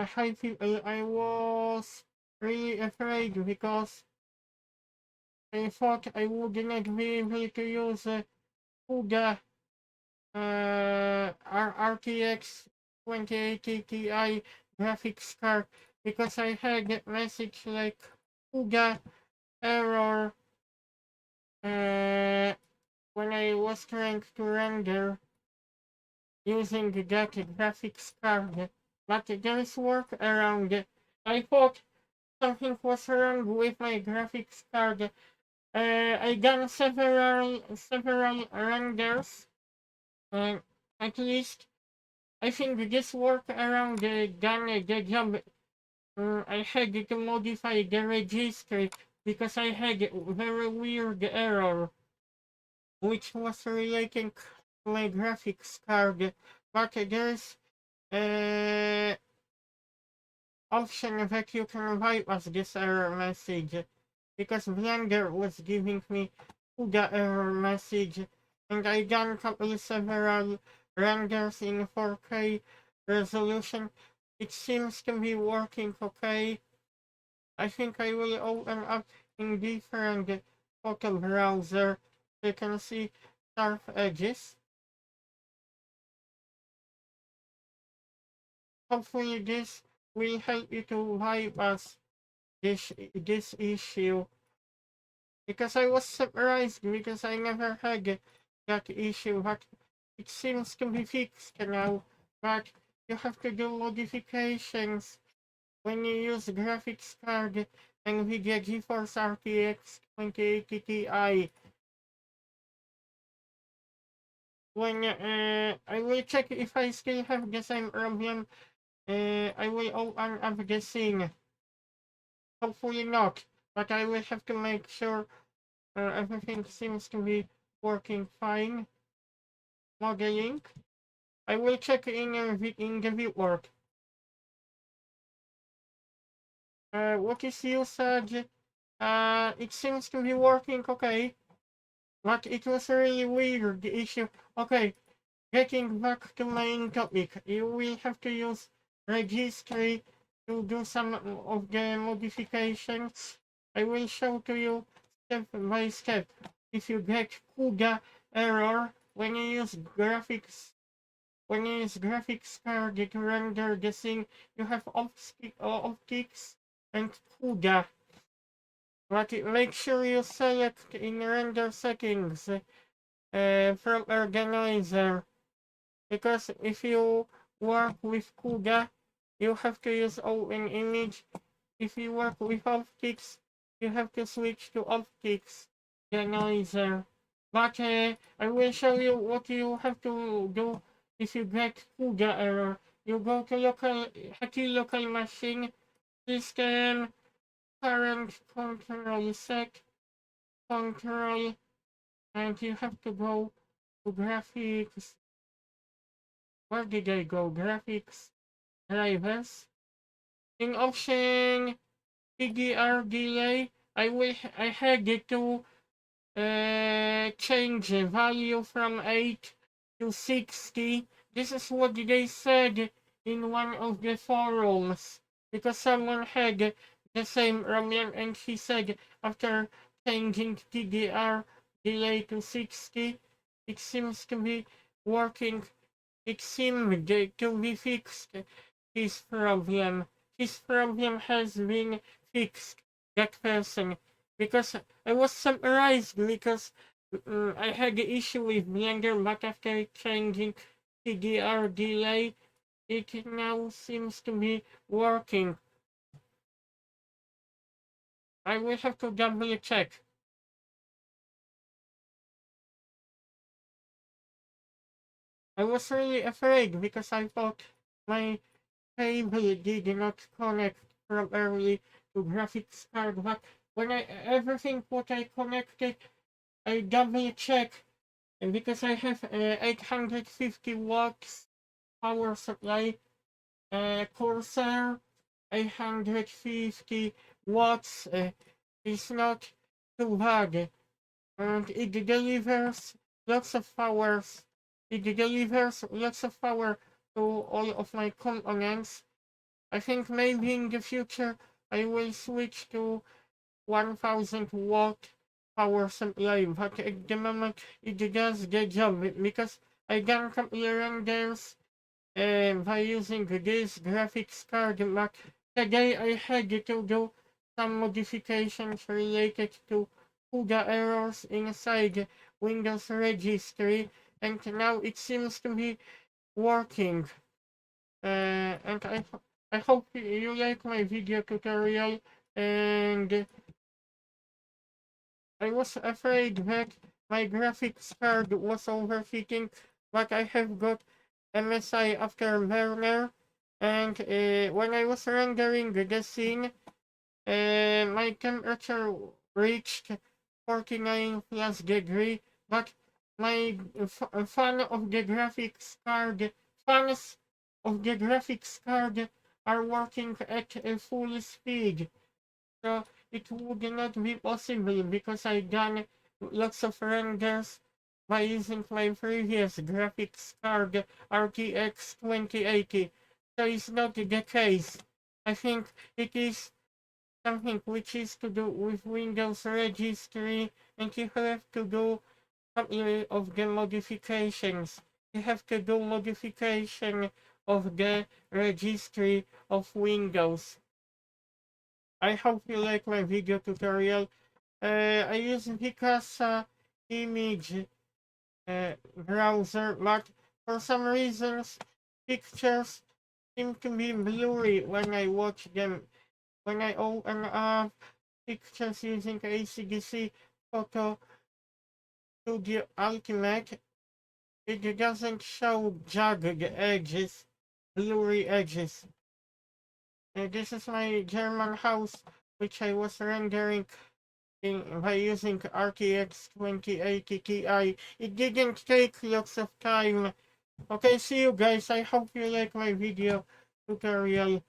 I was really afraid because I thought I would not be able to use CUDA RTX 2080 Ti graphics card because I had a message like CUDA error uh, when I was trying to render using that graphics card. But there's work around it. I thought something was wrong with my graphics card. I done several renders, and at least I think this work around done the job. I had to modify the registry because I had a very weird error, which was relating to my graphics card. But there's uh, option that you can bypass this error message because Blender was giving me CUDA error message, and I done several renders in 4K resolution. It seems to be working okay. I think I will open up in different photo browser so you can see sharp edges. Hopefully this will help you to bypass this issue because I was surprised because I never had that issue, but it seems to be fixed now. But you have to do modifications when you use graphics card NVIDIA GeForce RTX 2080 Ti. When I will check if I still have the same problem, I will open up the scene. Hopefully not, but I will have to make sure everything seems to be working fine. Modeling. I will check in the viewer. What is usage? It seems to be working okay, but it was really weird the issue. Okay, getting back to main topic, you will have to use registry to do some of the modifications. I will show to you step by step. If you get CUDA error when you use graphics card to render the scene, you have optics and CUDA. But make sure you select in render settings from organizer. Because if you work with CUDA, you have to use open image. If you work with optics, you have to switch to optics denoiser. But I will show you what you have to do if you get CUDA error. You go to local machine, system, current control set, control, and you have to go to graphics. Where did I go? Graphics drivers. In option PDR delay, I had to change the value from 8 to 60. This is what they said in one of the forums because someone had the same problem and he said after changing TDR delay to 60, it seems to be working. It seemed to be fixed his problem. His problem has been fixed, that person. Because I was surprised because I had the issue with Blender, but after changing PDR delay, it now seems to be working. I will have to double check. I was really afraid because I thought my cable did not connect properly to graphics card, but when everything what I connected, I double check, and because I have 850 watts power supply, Corsair 850 watts is not too bad, and it delivers lots of powers. It delivers lots of power to all of my components. I think maybe in the future I will switch to 1000 watt power supply, but at the moment it does the job because I done couple renders by using this graphics card, but today I had to do some modifications related to CUDA errors inside Windows registry, and now it seems to be working. And I hope you like my video tutorial, and I was afraid that my graphics card was overheating, but I have got MSI Afterburner, and when I was rendering the scene, my temperature reached 49 plus degree, but my fan of the graphics card, fans of the graphics card are working at a full speed. So it would not be possible because I done lots of renders by using my previous graphics card RTX 2080. So it's not the case. I think it is something which is to do with Windows registry, and you have to do some of the modifications. You have to do modification of the registry of Windows. I hope you like my video tutorial. I use Picasa image browser, but for some reasons pictures seem to be blurry when I watch them. When I open up pictures using ACDC Photo Studio Ultimate, it doesn't show jagged edges, blurry edges. This is my German house, which I was rendering by using RTX 2080 Ti. It didn't take lots of time. Okay, see you guys. I hope you like my video tutorial.